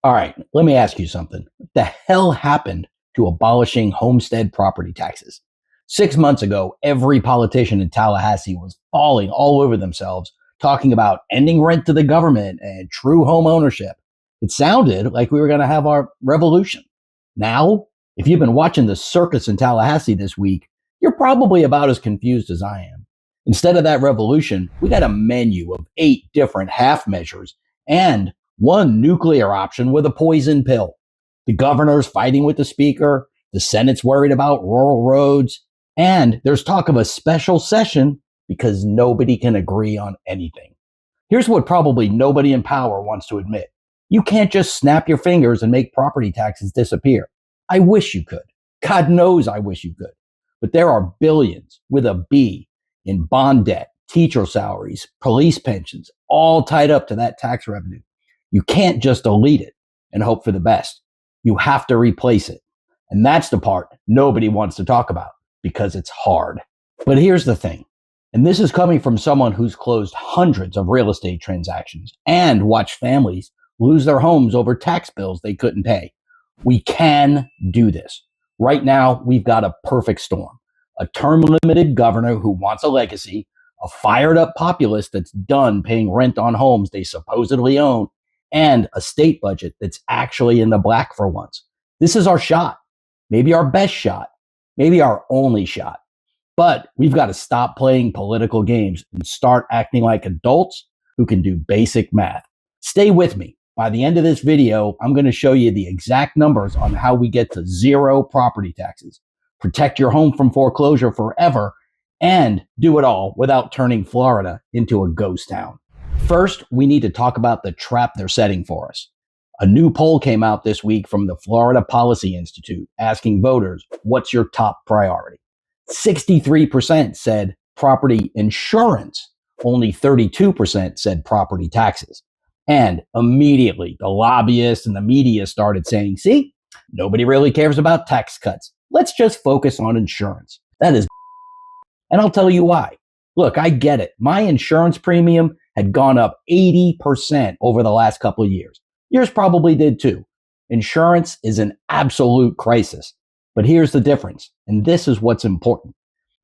All right, let me ask you something. What the hell happened to abolishing homestead property taxes? 6 months ago, every politician in Tallahassee was falling all over themselves, talking about ending rent to the government and true home ownership. It sounded like we were going to have our revolution. Now, if you've been watching the circus in Tallahassee this week, you're probably about as confused as I am. Instead of that revolution, we got a menu of 8 different half measures and one nuclear option with a poison pill. The governor's fighting with the speaker, the Senate's worried about rural roads, and there's talk of a special session because nobody can agree on anything. Here's what probably nobody in power wants to admit. You can't just snap your fingers and make property taxes disappear. I wish you could. God knows I wish you could. But there are billions with a B in bond debt, teacher salaries, police pensions, all tied up to that tax revenue. You can't just delete it and hope for the best. You have to replace it. And that's the part nobody wants to talk about because it's hard. But here's the thing, and this is coming from someone who's closed hundreds of real estate transactions and watched families lose their homes over tax bills they couldn't pay. We can do this. Right now, we've got a perfect storm. A term-limited governor who wants a legacy, a fired-up populace that's done paying rent on homes they supposedly own, and a state budget that's actually in the black for once. This is our shot. Maybe our best shot. Maybe our only shot. But we've got to stop playing political games and start acting like adults who can do basic math. Stay with me. By the end of this video, I'm going to show you the exact numbers on how we get to zero property taxes, protect your home from foreclosure forever, and do it all without turning Florida into a ghost town. First, we need to talk about the trap they're setting for us. A new poll came out this week from the Florida Policy Institute asking voters, what's your top priority? 63% said property insurance. Only 32% said property taxes. And immediately, the lobbyists and the media started saying, see, nobody really cares about tax cuts. Let's just focus on insurance. That is, and I'll tell you why. Look, I get it. My insurance premium had gone up 80% over the last couple of years. Yours probably did too. Insurance is an absolute crisis. But here's the difference, and this is what's important.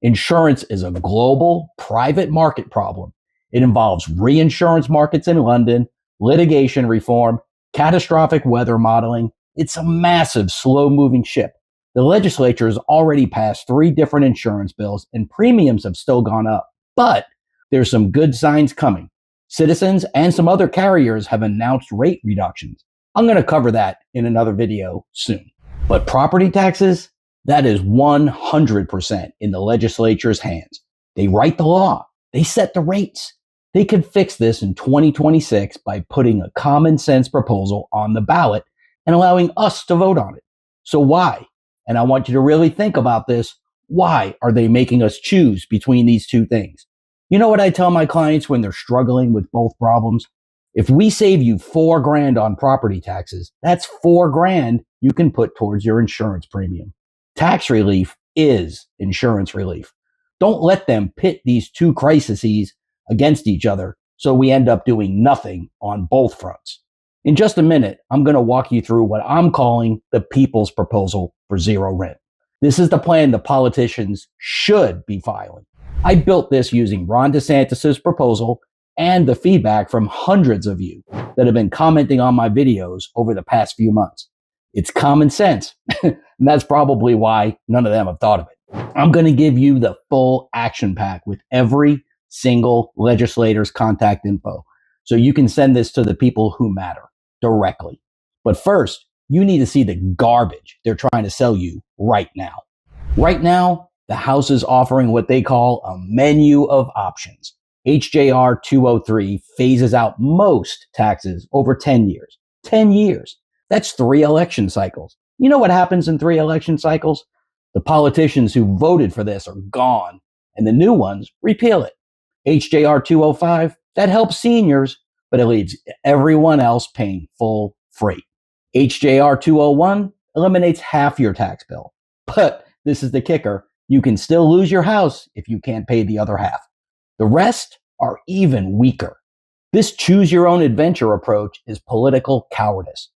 Insurance is a global private market problem. It involves reinsurance markets in London, litigation reform, catastrophic weather modeling. It's a massive, slow-moving ship. The legislature has already passed 3 different insurance bills, and premiums have still gone up. But there's some good signs coming. Citizens and some other carriers have announced rate reductions. I'm going to cover that in another video soon. But property taxes, that is 100% in the legislature's hands. They write the law. They set the rates. They could fix this in 2026 by putting a common sense proposal on the ballot and allowing us to vote on it. So why? And I want you to really think about this. Why are they making us choose between these two things? You know what I tell my clients when they're struggling with both problems? If we save you $4,000 on property taxes, that's $4,000 you can put towards your insurance premium. Tax relief is insurance relief. Don't let them pit these two crises against each other so we end up doing nothing on both fronts. In just a minute, I'm going to walk you through what I'm calling the people's proposal for zero rent. This is the plan the politicians should be filing. I built this using Ron DeSantis' proposal and the feedback from hundreds of you that have been commenting on my videos over the past few months. It's common sense, and that's probably why none of them have thought of it. I'm going to give you the full action pack with every single legislator's contact info, so you can send this to the people who matter directly. But first, you need to see the garbage they're trying to sell you right now. Right now, the House is offering what they call a menu of options. HJR 203 phases out most taxes over 10 years. 10 years. That's 3 election cycles. You know what happens in 3 election cycles? The politicians who voted for this are gone, and the new ones repeal it. HJR 205, that helps seniors, but it leaves everyone else paying full freight. HJR 201 eliminates half your tax bill. But this is the kicker. You can still lose your house if you can't pay the other half. The rest are even weaker. This choose your own adventure approach is political cowardice.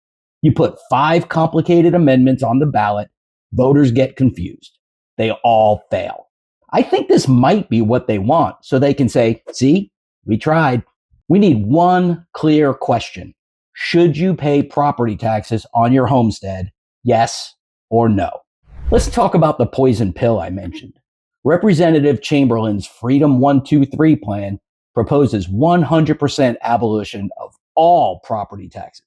You put 5 complicated amendments on the ballot, voters get confused. They all fail. I think this might be what they want, so they can say, see, we tried. We need one clear question. Should you pay property taxes on your homestead? Yes or no? Let's talk about the poison pill I mentioned. Representative Chamberlain's Freedom 123 plan proposes 100% abolition of all property taxes.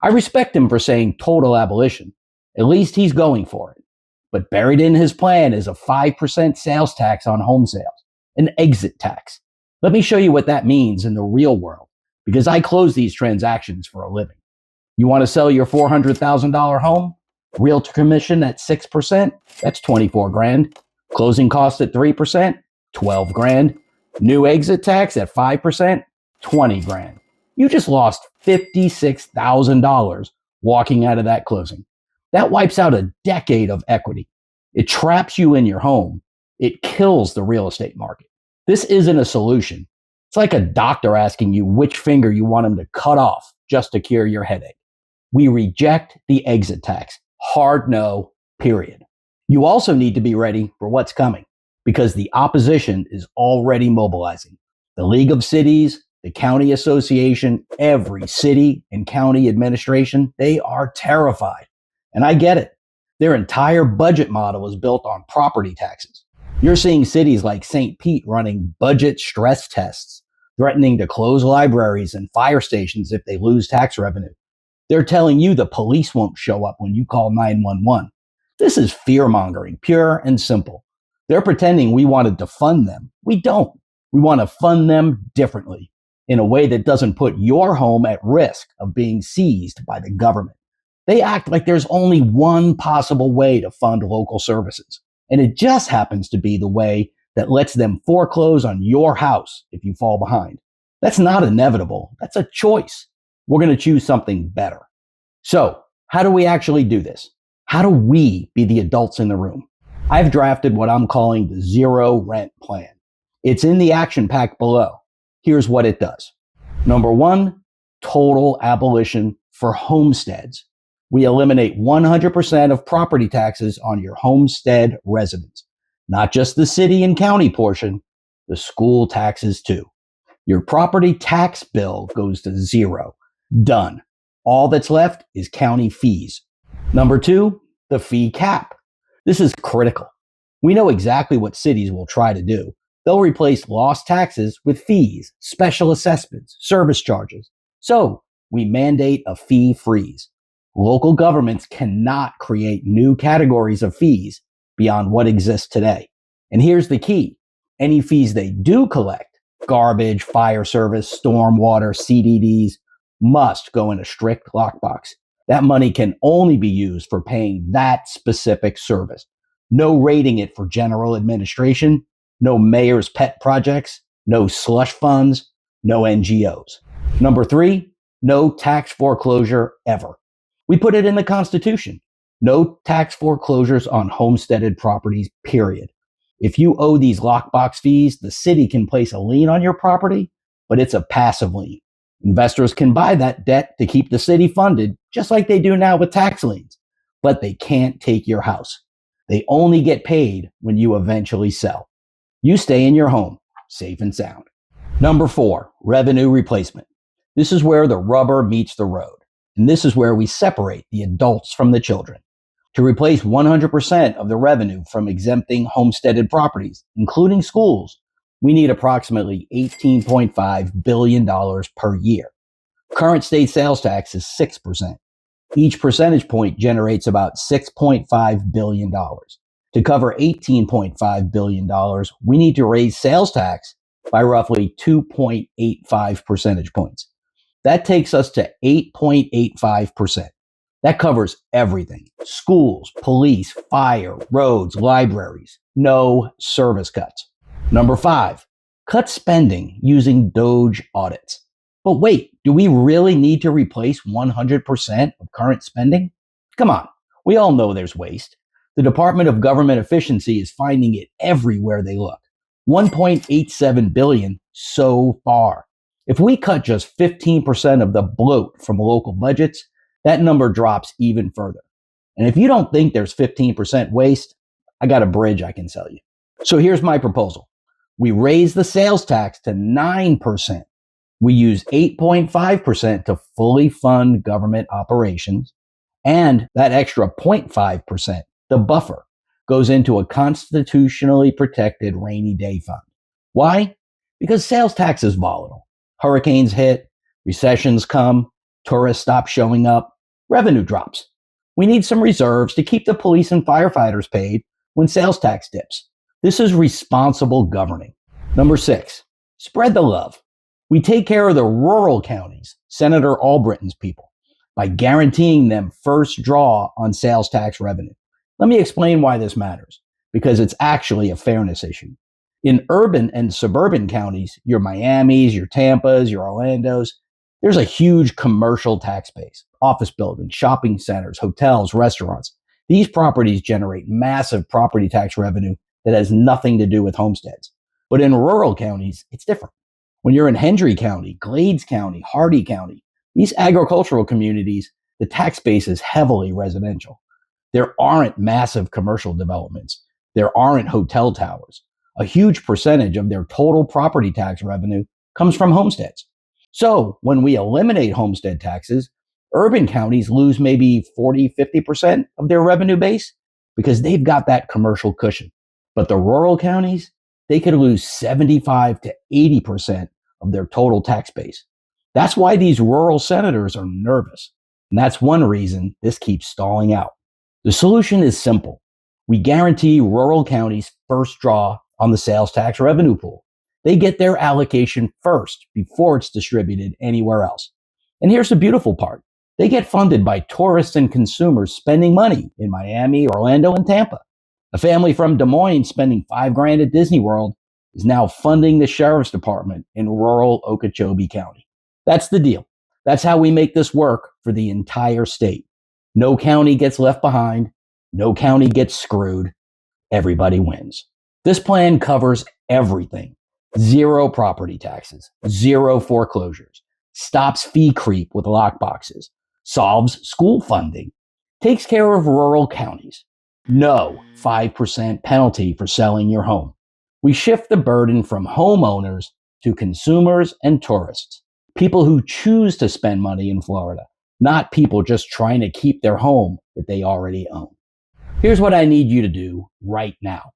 I respect him for saying total abolition. At least he's going for it. But buried in his plan is a 5% sales tax on home sales, an exit tax. Let me show you what that means in the real world, because I close these transactions for a living. You want to sell your $400,000 home? Realtor commission at 6%? That's 24 grand. Closing costs at 3%? 12 grand. New exit tax at 5%? 20 grand. You just lost $56,000 walking out of that closing. That wipes out a decade of equity. It traps you in your home. It kills the real estate market. This isn't a solution. It's like a doctor asking you which finger you want him to cut off just to cure your headache. We reject the exit tax. Hard no, period. You also need to be ready for what's coming, because the opposition is already mobilizing. The League of Cities, the County Association, every city and county administration, they are terrified. And I get it. Their entire budget model is built on property taxes. You're seeing cities like St. Pete running budget stress tests, threatening to close libraries and fire stations if they lose tax revenue. They're telling you the police won't show up when you call 911. This is fear-mongering, pure and simple. They're pretending we want to defund them. We don't. We want to fund them differently, in a way that doesn't put your home at risk of being seized by the government. They act like there's only one possible way to fund local services, and it just happens to be the way that lets them foreclose on your house if you fall behind. That's not inevitable. That's a choice. We're going to choose something better. So, how do we actually do this? How do we be the adults in the room? I've drafted what I'm calling the zero rent plan. It's in the action pack below. Here's what it does. Number 1, total abolition for homesteads. We eliminate 100% of property taxes on your homestead residents, not just the city and county portion, the school taxes too. Your property tax bill goes to 0. Done. All that's left is county fees. Number 2, the fee cap. This is critical. We know exactly what cities will try to do. They'll replace lost taxes with fees, special assessments, service charges. So we mandate a fee freeze. Local governments cannot create new categories of fees beyond what exists today. And here's the key. Any fees they do collect, garbage, fire service, stormwater, CDDs, must go in a strict lockbox. That money can only be used for paying that specific service. No rating it for general administration, no mayor's pet projects, no slush funds, no NGOs. Number 3, no tax foreclosure ever. We put it in the Constitution. No tax foreclosures on homesteaded properties, period. If you owe these lockbox fees, the city can place a lien on your property, but it's a passive lien. Investors can buy that debt to keep the city funded, just like they do now with tax liens, but they can't take your house. They only get paid when you eventually sell. You stay in your home, safe and sound. Number 4, revenue replacement. This is where the rubber meets the road. And this is where we separate the adults from the children. To replace 100% of the revenue from exempting homesteaded properties, including schools, we need approximately $18.5 billion per year. Current state sales tax is 6%. Each percentage point generates about $6.5 billion. To cover $18.5 billion, we need to raise sales tax by roughly 2.85 percentage points. That takes us to 8.85%. That covers everything. Schools, police, fire, roads, libraries. No service cuts. Number 5, cut spending using Doge audits. But wait, do we really need to replace 100% of current spending? Come on, we all know there's waste. The Department of Government Efficiency is finding it everywhere they look. 1.87 billion so far. If we cut just 15% of the bloat from local budgets, that number drops even further. And if you don't think there's 15% waste, I got a bridge I can sell you. So here's my proposal. We raise the sales tax to 9%. We use 8.5% to fully fund government operations. And that extra 0.5%, the buffer, goes into a constitutionally protected rainy day fund. Why? Because sales tax is volatile. Hurricanes hit, recessions come, tourists stop showing up, revenue drops. We need some reserves to keep the police and firefighters paid when sales tax dips. This is responsible governing. Number 6, spread the love. We take care of the rural counties, Senator Albritton's people, by guaranteeing them first draw on sales tax revenue. Let me explain why this matters, because it's actually a fairness issue. In urban and suburban counties, your Miamis, your Tampas, your Orlandos, there's a huge commercial tax base, office buildings, shopping centers, hotels, restaurants. These properties generate massive property tax revenue that has nothing to do with homesteads. But in rural counties, it's different. When you're in Hendry County, Glades County, Hardy County, these agricultural communities, the tax base is heavily residential. There aren't massive commercial developments. There aren't hotel towers. A huge percentage of their total property tax revenue comes from homesteads. So when we eliminate homestead taxes, urban counties lose maybe 40, 50% of their revenue base because they've got that commercial cushion. But the rural counties, they could lose 75 to 80% of their total tax base. That's why these rural senators are nervous. And that's one reason this keeps stalling out. The solution is simple. We guarantee rural counties first draw on the sales tax revenue pool. They get their allocation first before it's distributed anywhere else. And here's the beautiful part. They get funded by tourists and consumers spending money in Miami, Orlando, and Tampa. A family from Des Moines spending $5,000 at Disney World is now funding the sheriff's department in rural Okeechobee County. That's the deal. That's how we make this work for the entire state. No county gets left behind. No county gets screwed. Everybody wins. This plan covers everything. 0 property taxes, 0 foreclosures, stops fee creep with lockboxes, solves school funding, takes care of rural counties. No 5% penalty for selling your home. We shift the burden from homeowners to consumers and tourists, people who choose to spend money in Florida, not people just trying to keep their home that they already own. Here's what I need you to do right now.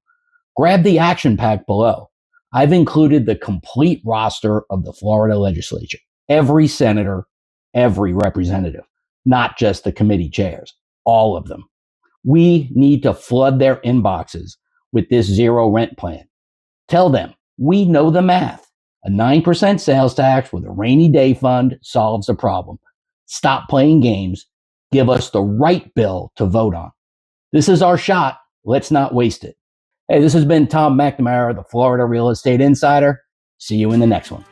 Grab the action pack below. I've included the complete roster of the Florida legislature, every senator, every representative, not just the committee chairs, all of them. We need to flood their inboxes with this zero rent plan. Tell them we know the math. A 9% sales tax with a rainy day fund solves the problem. Stop playing games. Give us the right bill to vote on. This is our shot. Let's not waste it. Hey, this has been Tom McNamara, the Florida Real Estate Insider. See you in the next one.